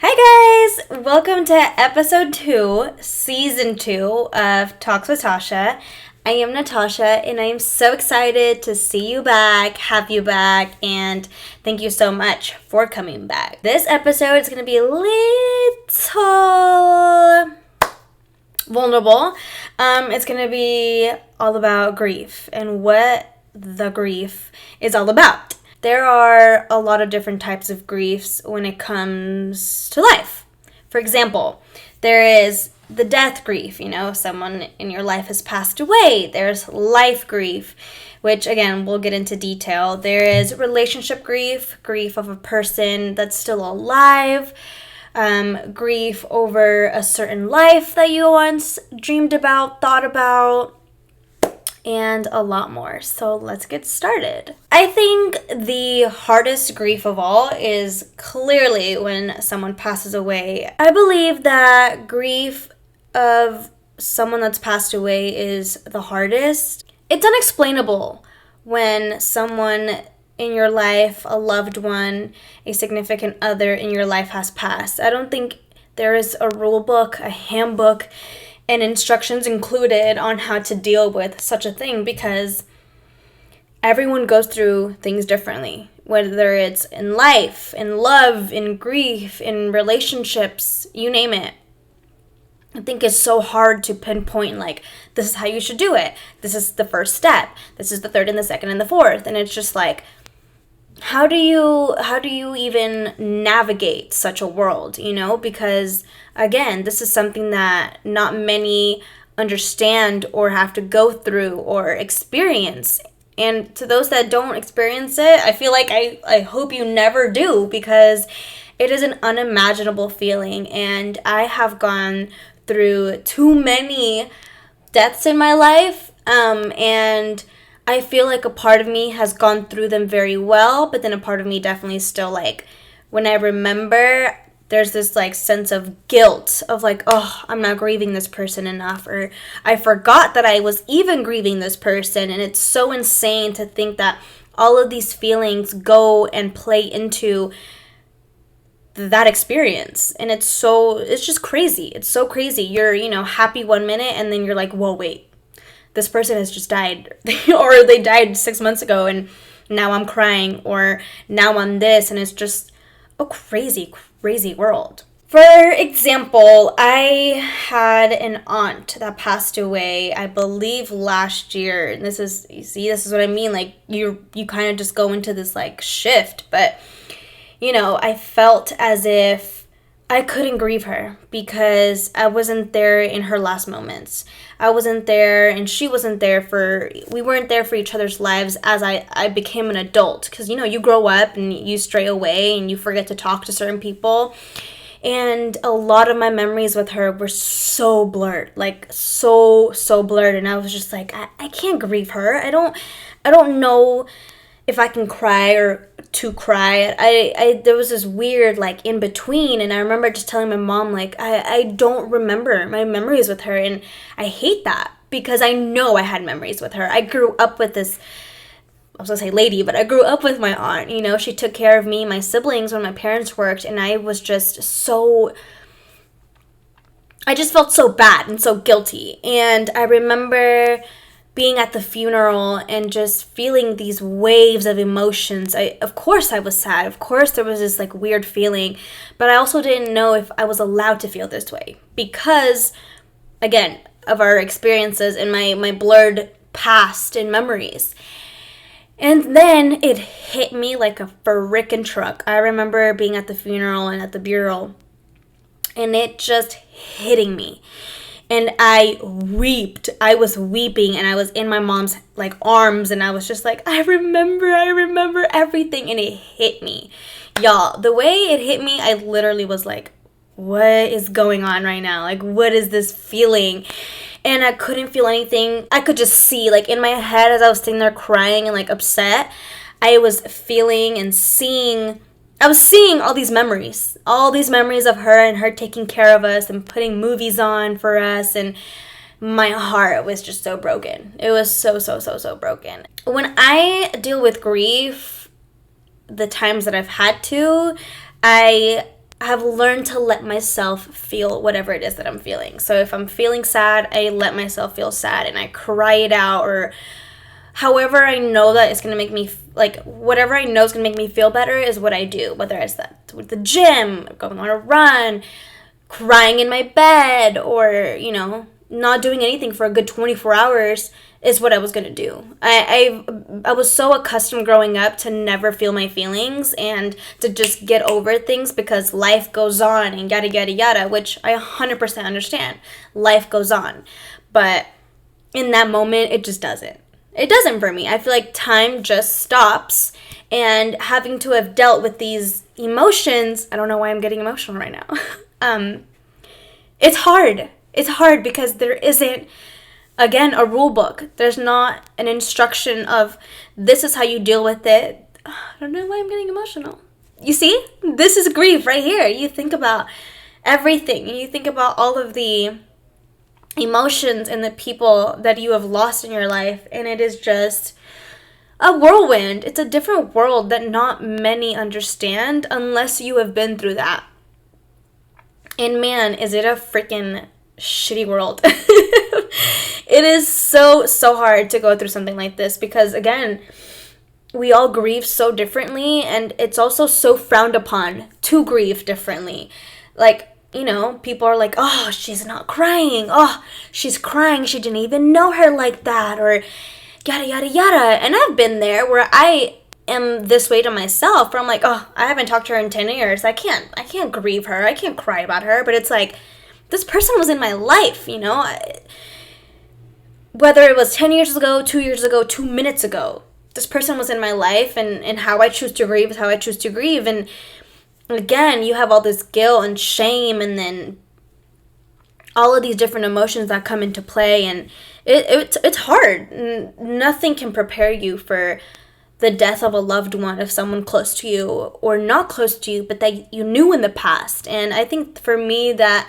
Hi guys! Welcome to episode 2, season 2 of Talks with Tasha. I am Natasha and I am so excited to see you back, have you back, and thank you so much for coming back. This episode is going to be a little vulnerable. It's going to be all about grief and what the grief is all about. There are a lot of different types of griefs when it comes to life. For example, there is the death grief, someone in your life has passed away. There's life grief, which again, we'll get into detail. There is relationship grief of a person that's still alive, grief over a certain life that you once dreamed about, thought about, and a lot more. So let's get started. I think the hardest grief of all is clearly when someone passes away. I believe that grief of someone that's passed away is the hardest. It's unexplainable when someone in your life, a loved one, a significant other in your life has passed. I don't think there is a rule book, a handbook, and instructions included on how to deal with such a thing because everyone goes through things differently, whether it's in life, in love, in grief, in relationships, you name it. I think it's so hard to pinpoint, this is how you should do it. This is the first step. This is the third and the second and the fourth. And it's just how do you even navigate such a world, Because, again, this is something that not many understand or have to go through or experience. And to those that don't experience it, I feel like I hope you never do because it is an unimaginable feeling. And I have gone through too many deaths in my life, and I feel like a part of me has gone through them very well, but then a part of me definitely still, when I remember, there's this, sense of guilt of, I'm not grieving this person enough, or I forgot that I was even grieving this person, and it's so insane to think that all of these feelings go and play into that experience, and it's just crazy. It's so crazy. You're, happy one minute, and then you're like, whoa, wait. This person has just died, or they died 6 months ago, and now I'm crying, or now I'm this, and it's just a crazy, crazy world. For example, I had an aunt that passed away, I believe last year, and this is what I mean, you kind of just go into this, shift, but, I felt as if I couldn't grieve her because I wasn't there in her last moments. I wasn't there and she wasn't there we weren't there for each other's lives as I became an adult. Because, you grow up and you stray away and you forget to talk to certain people. And a lot of my memories with her were so blurred, so blurred. And I was just I can't grieve her. I don't know if I can cry or to cry. There was this weird in between, and I remember just telling my mom I don't remember my memories with her, and I hate that because I know I had memories with her. I grew up with this, I was gonna say lady, but I grew up with my aunt. She took care of me, my siblings when my parents worked, and I was just I just felt so bad and so guilty. And I remember being at the funeral and just feeling these waves of emotions. Of course I was sad. Of course there was this weird feeling, but I also didn't know if I was allowed to feel this way because, again, of our experiences and my blurred past and memories. And then it hit me like a frickin' truck. I remember being at the funeral and at the burial, and it just hitting me. And I wept. I was weeping, and I was in my mom's arms, and I was just I remember everything, and it hit me. Y'all, the way it hit me, I literally was what is going on right now? What is this feeling? And I couldn't feel anything. I could just see, in my head as I was sitting there crying and upset, I was feeling and seeing I was seeing all these memories of her and her taking care of us and putting movies on for us, and my heart was just so broken. It was so broken. When I deal with grief, the times that I've had to, I have learned to let myself feel whatever it is that I'm feeling. So if I'm feeling sad, I let myself feel sad and I cry it out, or however I know that it's going to make me, like, whatever I know is going to make me feel better is what I do. Whether it's that with the gym, going on a run, crying in my bed, or, not doing anything for a good 24 hours is what I was going to do. I was so accustomed growing up to never feel my feelings and to just get over things because life goes on and yada, yada, yada, which I 100% understand. Life goes on. But in that moment, it just doesn't. It doesn't for me. I feel like time just stops, and having to have dealt with these emotions, I don't know why I'm getting emotional right now. It's hard. It's hard because there isn't, again, a rule book. There's not an instruction of this is how you deal with it. I don't know why I'm getting emotional. You see? This is grief right here. You think about everything. You think about all of the emotions and the people that you have lost in your life, and it is just a whirlwind. It's a different world that not many understand unless you have been through that. And man, is it a freaking shitty world. It is so hard to go through something like this because, again, we all grieve so differently, and it's also so frowned upon to grieve differently. Like, people are like, oh, she's not crying. Oh, she's crying. She didn't even know her like that, or yada, yada, yada. And I've been there where I am this way to myself, where I'm like, oh, I haven't talked to her in 10 years. I can't grieve her. I can't cry about her. But it's like, this person was in my life, whether it was 10 years ago, 2 years ago, 2 minutes ago, this person was in my life, and how I choose to grieve is how I choose to grieve. And again, you have all this guilt and shame, and then all of these different emotions that come into play, and it's hard. Nothing can prepare you for the death of a loved one, of someone close to you or not close to you, but that you knew in the past. And I think for me that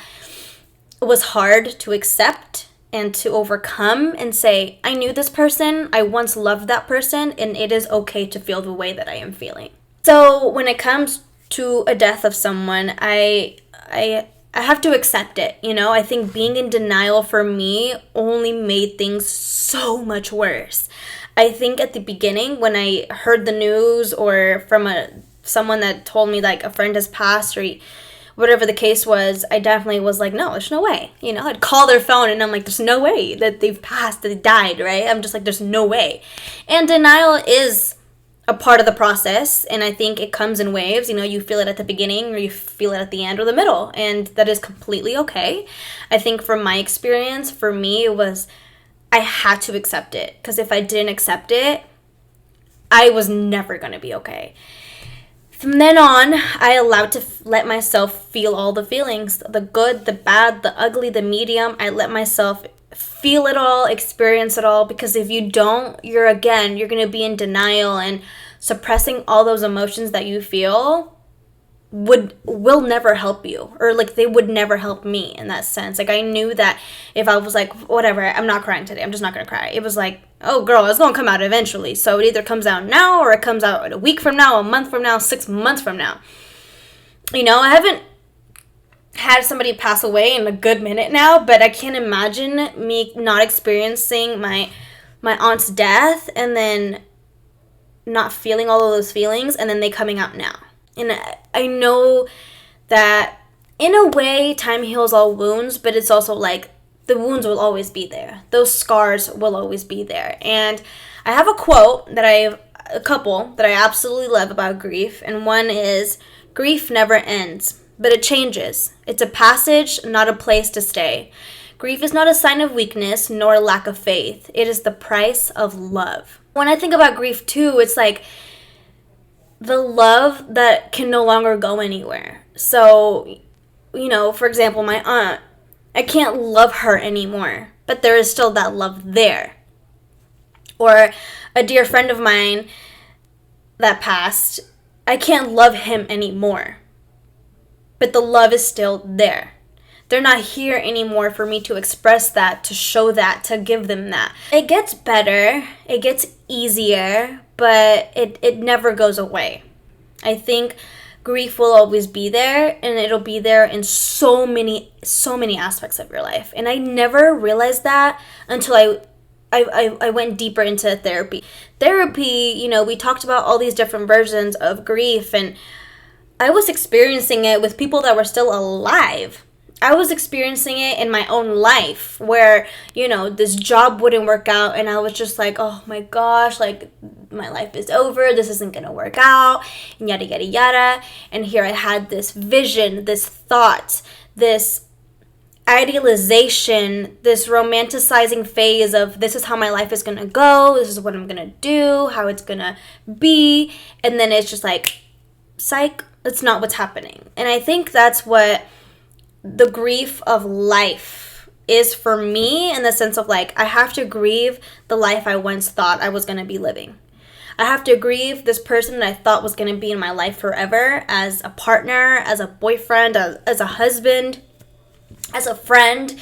was hard to accept and to overcome and say, I knew this person, I once loved that person, and it is okay to feel the way that I am feeling. So when it comes to a death of someone, I have to accept it, I think being in denial for me only made things so much worse. I think at the beginning when I heard the news, or from someone that told me like a friend has passed, or whatever the case was, I definitely was like, no, there's no way. I'd call their phone and I'm like, there's no way that they've passed, that they died, right? I'm just like, there's no way. And denial is a part of the process, and I think it comes in waves. You feel it at the beginning, or you feel it at the end, or the middle, and that is completely okay. I think from my experience, for me, it was I had to accept it, because if I didn't accept it, I was never going to be okay. From then on, I allowed to let myself feel all the feelings, the good, the bad, the ugly, the medium. I let myself feel it all, experience it all, because if you don't, you're going to be in denial, and suppressing all those emotions that you feel will never help you, or like they would never help me in that sense. Like, I knew that if I was like, whatever, I'm not crying today, I'm just not gonna cry, it was like, oh girl, it's gonna come out eventually. So it either comes out now, or it comes out a week from now, a month from now, 6 months from now. I haven't had somebody pass away in a good minute now, but I can't imagine me not experiencing my aunt's death and then not feeling all of those feelings, and then they coming out now. And I know that in a way time heals all wounds, but it's also like the wounds will always be there. Those scars will always be there. And I have a couple that I absolutely love about grief, and one is, grief never ends, but it changes. It's a passage, not a place to stay. Grief is not a sign of weakness nor a lack of faith. It is the price of love. When I think about grief too, it's like the love that can no longer go anywhere. So, for example, my aunt, I can't love her anymore, but there is still that love there. Or a dear friend of mine that passed, I can't love him anymore, but the love is still there. They're not here anymore for me to express that, to show that, to give them that. It gets better, it gets easier, but it never goes away. I think grief will always be there, and it'll be there in so many aspects of your life. And I never realized that until I went deeper into therapy. Therapy, you know, we talked about all these different versions of grief, and I was experiencing it with people that were still alive. I was experiencing it in my own life where, you know, this job wouldn't work out, and I was just like, oh my gosh, like, my life is over, this isn't gonna work out, and yada yada yada. And here I had this vision, this thought, this idealization, this romanticizing phase of this is how my life is gonna go, this is what I'm gonna do, how it's gonna be, and then it's just like, psych, that's not what's happening. And I think that's what the grief of life is for me, in the sense of like, I have to grieve the life I once thought I was going to be living. I have to grieve this person that I thought was going to be in my life forever, as a partner, as a boyfriend, as a husband, as a friend.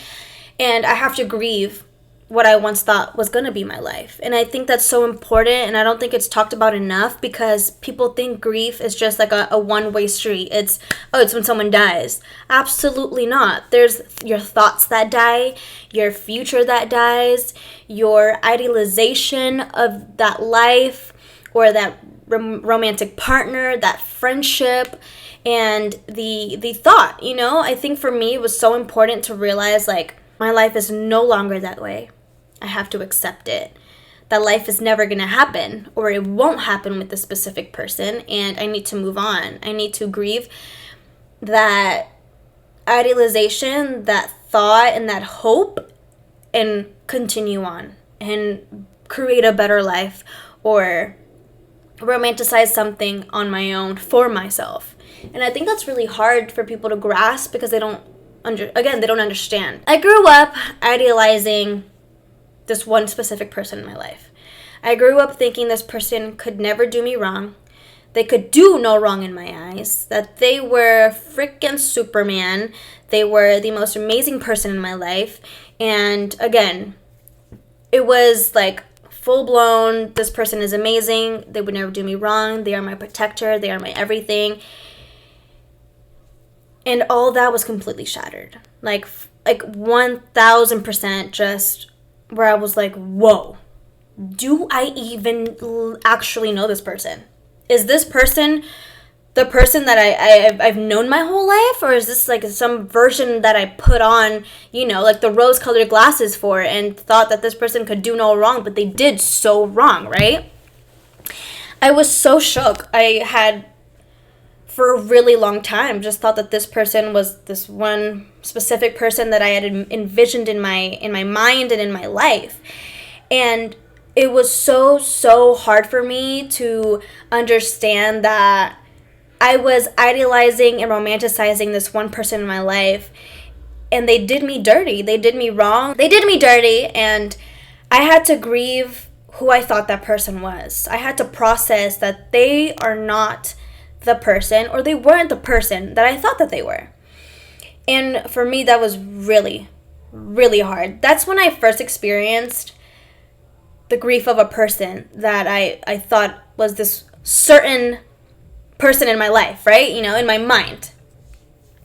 And I have to grieve what I once thought was going to be my life. And I think that's so important, and I don't think it's talked about enough, because people think grief is just like a one-way street. It's when someone dies. Absolutely not. There's your thoughts that die, your future that dies, your idealization of that life or that romantic partner, that friendship, and the thought, you know. I think for me it was so important to realize, like, my life is no longer that way. I have to accept it. That life is never going to happen, or it won't happen with a specific person, and I need to move on. I need to grieve that idealization, that thought, and that hope, and continue on and create a better life, or romanticize something on my own for myself. And I think that's really hard for people to grasp, because they don't understand. I grew up idealizing this one specific person in my life. I grew up thinking this person could never do me wrong. They could do no wrong in my eyes. That they were freaking Superman. They were the most amazing person in my life. And again, it was like full blown, this person is amazing. They would never do me wrong. They are my protector. They are my everything. And all that was completely shattered. Like 1,000% just where I was like, whoa, do I even actually know this person? Is this person the person that I've known my whole life? Or is this like some version that I put on, you know, like the rose-colored glasses for, and thought that this person could do no wrong, but they did so wrong, right? I was so shook. I had, for a really long time, just thought that this person was this one specific person that I had envisioned in my mind and in my life. And it was so hard for me to understand that I was idealizing and romanticizing this one person in my life, and they did me dirty. They did me wrong. They did me dirty, and I had to grieve who I thought that person was. I had to process that they are not the person, or they weren't the person that I thought that they were. And for me, that was really, really hard. That's when I first experienced the grief of a person that I thought was this certain person in my life, right? You know, in my mind.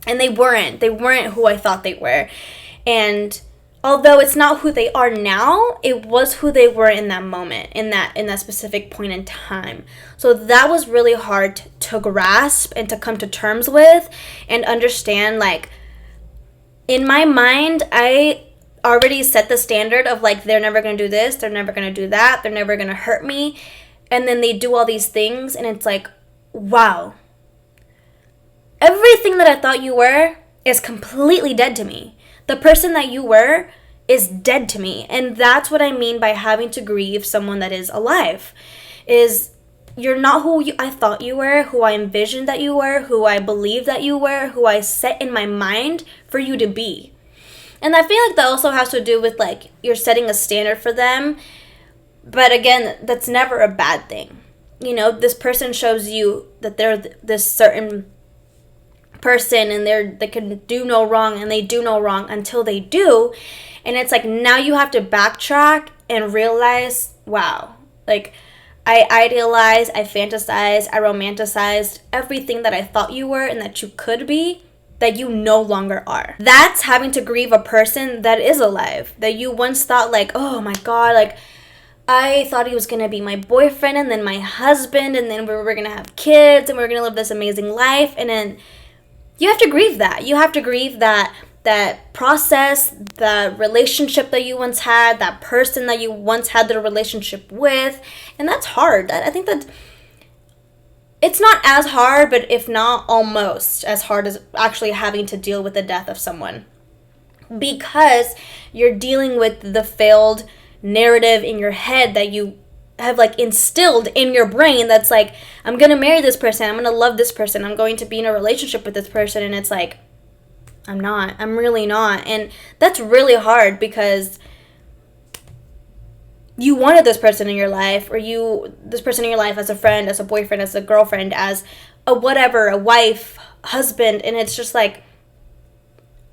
And they weren't who I thought they were. And although it's not who they are now, it was who they were in that moment, in that specific point in time. So that was really hard to grasp and to come to terms with and understand. Like, in my mind, I already set the standard of like, they're never going to do this, they're never going to do that, they're never going to hurt me. And then they do all these things, and it's like, wow. Everything that I thought you were is completely dead to me. The person that you were is dead to me. And that's what I mean by having to grieve someone that is alive. Is you're not who I thought you were, who I envisioned that you were, who I believed that you were, who I set in my mind for you to be. And I feel like that also has to do with like you're setting a standard for them. But again, that's never a bad thing. You know, this person shows you that they're this certain person, and they can do no wrong, and they do no wrong until they do. And it's like, now you have to backtrack and realize, wow, like, I idealized, I fantasized, I romanticized everything that I thought you were and that you could be, that you no longer are. That's having to grieve a person that is alive, that you once thought like, oh my God, like I thought he was gonna be my boyfriend and then my husband and then we were gonna have kids and we were gonna live this amazing life. And then you have to grieve that. You have to grieve that process, the relationship that you once had, that person that you once had the relationship with. And that's hard. I think that it's not as hard, but if not almost as hard as actually having to deal with the death of someone. Because you're dealing with the failed narrative in your head that you have like instilled in your brain that's like, I'm gonna marry this person, I'm gonna love this person, I'm going to be in a relationship with this person, and it's like, I'm really not. And that's really hard because you wanted this person in your life, or this person in your life as a friend, as a boyfriend, as a girlfriend, as a whatever, a wife, husband, and it's just like,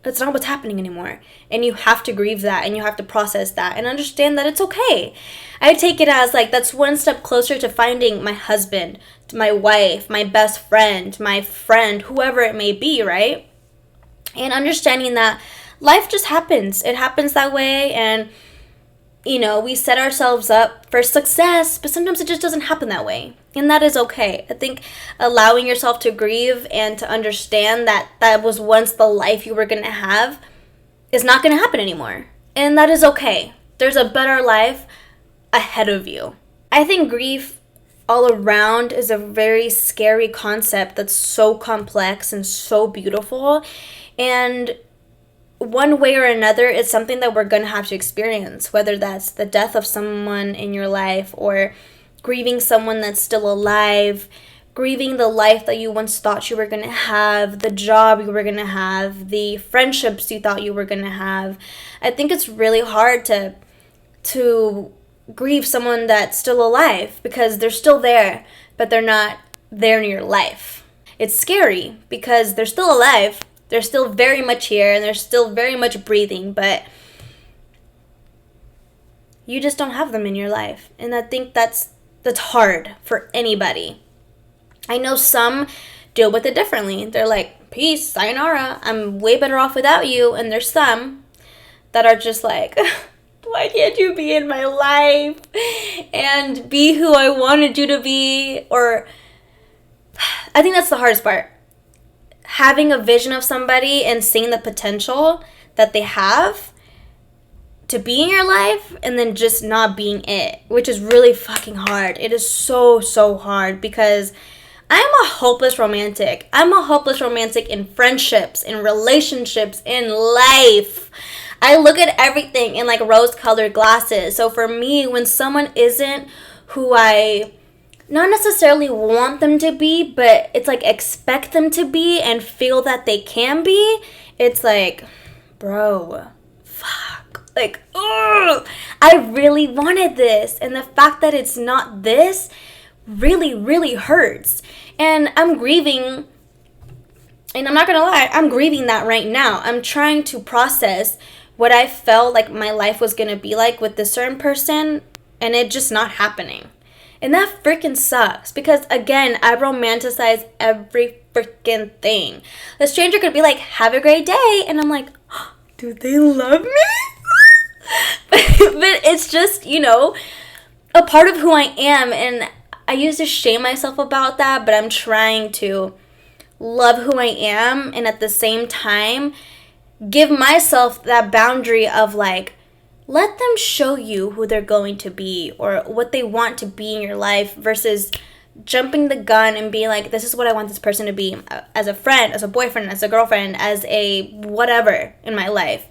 that's not what's happening anymore. And you have to grieve that, and you have to process that and understand that it's okay. I take it as like, that's one step closer to finding my husband, my wife, my best friend, my friend, whoever it may be, right? And understanding that life just happens. It happens that way, and we set ourselves up for success, but sometimes it just doesn't happen that way. And that is okay. I think allowing yourself to grieve and to understand that that was once the life you were going to have is not going to happen anymore. And that is okay. There's a better life ahead of you. I think grief all around is a very scary concept that's so complex and so beautiful. And one way or another, it's something that we're going to have to experience, whether that's the death of someone in your life or grieving someone that's still alive, grieving the life that you once thought you were going to have, the job you were going to have, the friendships you thought you were going to have. I think it's really hard to grieve someone that's still alive because they're still there, but they're not there in your life. It's scary because they're still alive. They're still very much here and they're still very much breathing, but you just don't have them in your life. And I think that's hard for anybody. I know some deal with it differently. They're like, peace, sayonara, I'm way better off without you. And there's some that are just like, why can't you be in my life and be who I wanted you to be? Or I think that's the hardest part. Having a vision of somebody and seeing the potential that they have to be in your life and then just not being it, which is really fucking hard. It is so, so hard because I'm a hopeless romantic. I'm a hopeless romantic in friendships, in relationships, in life. I look at everything in like rose-colored glasses. So for me, when someone isn't who I not necessarily want them to be, but it's like expect them to be and feel that they can be, it's like, bro, fuck. Like, ugh, I really wanted this. And the fact that it's not this really, really hurts. And I'm grieving, and I'm not gonna lie, I'm grieving that right now. I'm trying to process what I felt like my life was gonna be like with this certain person, and it just not happening. And that freaking sucks because, again, I romanticize every freaking thing. The stranger could be like, have a great day. And I'm like, oh, do they love me? but it's just, a part of who I am. And I used to shame myself about that, but I'm trying to love who I am. And at the same time, give myself that boundary of like, let them show you who they're going to be or what they want to be in your life versus jumping the gun and being like, this is what I want this person to be as a friend, as a boyfriend, as a girlfriend, as a whatever in my life.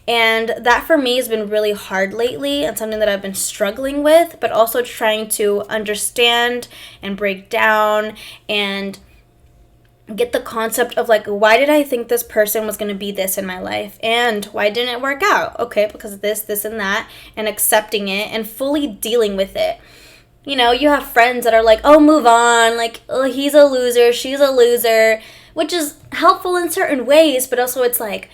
And that for me has been really hard lately and something that I've been struggling with, but also trying to understand and break down and get the concept of like, why did I think this person was going to be this in my life and why didn't it work out? Okay, because of this and that, and accepting it and fully dealing with it. You have friends that are like, oh, move on, like, oh, he's a loser, she's a loser, which is helpful in certain ways, but also it's like,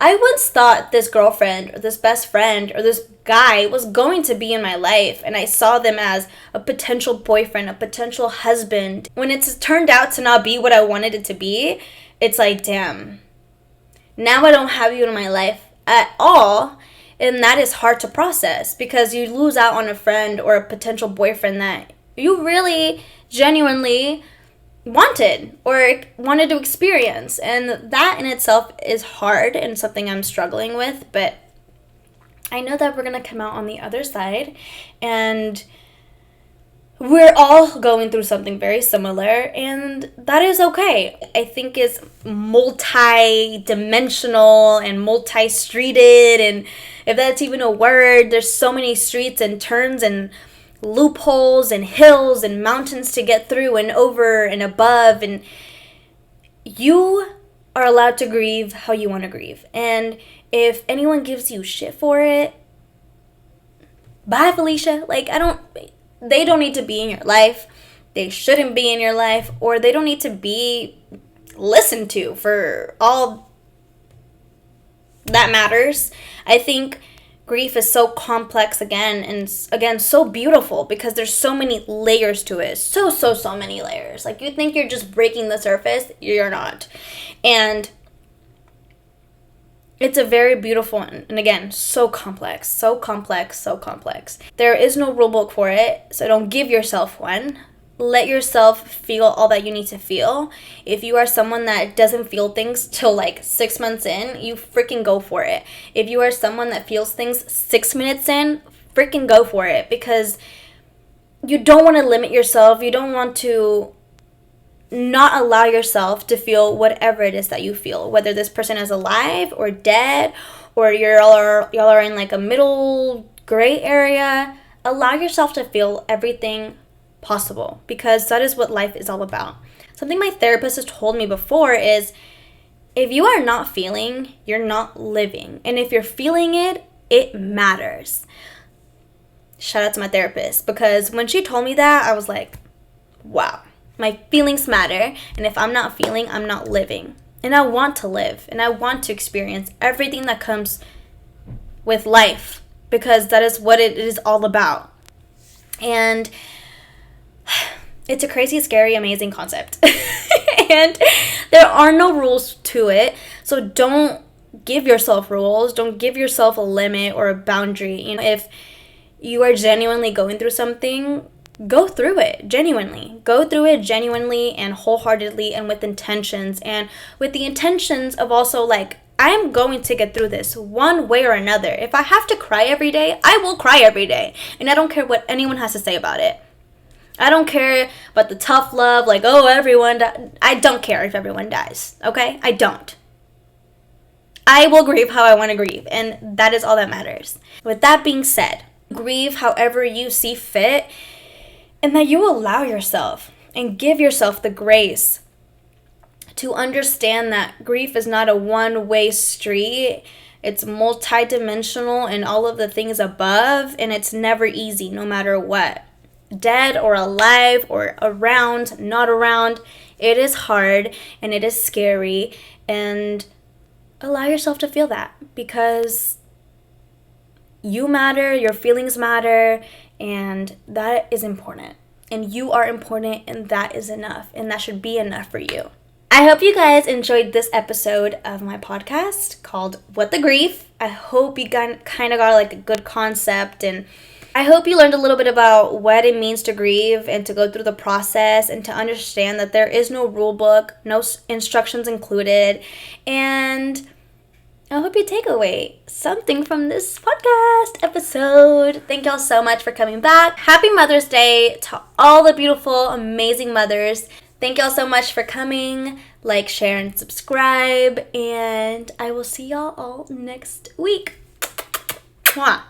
I once thought this girlfriend or this best friend or this guy was going to be in my life, and I saw them as a potential boyfriend, a potential husband. When it's turned out to not be what I wanted it to be, it's like, damn, now I don't have you in my life at all. And that is hard to process because you lose out on a friend or a potential boyfriend that you really genuinely wanted or wanted to experience. And that in itself is hard and something I'm struggling with. But I know that we're going to come out on the other side, and we're all going through something very similar, and that is okay. I think it's multi-dimensional and multi-streeted, and if that's even a word, there's so many streets and turns and loopholes and hills and mountains to get through and over and above, and you are allowed to grieve how you want to grieve. And if anyone gives you shit for it, bye, Felicia. Like, they don't need to be in your life. They shouldn't be in your life, or they don't need to be listened to for all that matters. I think grief is so complex again, and again, so beautiful because there's so many layers to it. So many layers. Like, you think you're just breaking the surface, you're not. And it's a very beautiful and again, so complex. There is no rule book for it, so don't give yourself one. Let yourself feel all that you need to feel. If you are someone that doesn't feel things till like 6 months in, you freaking go for it. If you are someone that feels things 6 minutes in, freaking go for it, because you don't want to limit yourself. You don't want to not allow yourself to feel whatever it is that you feel, whether this person is alive or dead, or y'all are in like a middle gray area. Allow yourself to feel everything possible, because that is what life is all about. Something my therapist has told me before is, if you are not feeling, you're not living. And if you're feeling it, it matters. Shout out to my therapist, because when she told me that, I was like, wow. My feelings matter, and if I'm not feeling, I'm not living. And I want to live, and I want to experience everything that comes with life, because that is what it is all about. And it's a crazy, scary, amazing concept. And there are no rules to it, so don't give yourself rules. Don't give yourself a limit or a boundary. You know, if you are genuinely going through something, go through it genuinely. Go through it genuinely and wholeheartedly and with intentions. And with the intentions of also like, I'm going to get through this one way or another. If I have to cry every day, I will cry every day. And I don't care what anyone has to say about it. I don't care about the tough love, like, oh, everyone I don't care if everyone dies, okay? I don't. I will grieve how I want to grieve, and that is all that matters. With that being said, grieve however you see fit, and that you allow yourself and give yourself the grace to understand that grief is not a one-way street. It's multidimensional and all of the things above, and it's never easy no matter what. Dead or alive or around, not around, it is hard and it is scary, and allow yourself to feel that, because you matter, your feelings matter, and that is important. And you are important, and that is enough, and that should be enough for you. I hope you guys enjoyed this episode of my podcast called What the Grief. I hope you kind of got like a good concept, and I hope you learned a little bit about what it means to grieve and to go through the process and to understand that there is no rule book, no instructions included, and I hope you take away something from this podcast episode. Thank y'all so much for coming back. Happy Mother's Day to all the beautiful, amazing mothers. Thank y'all so much for coming. Like, share, and subscribe. And I will see y'all all next week. Mwah.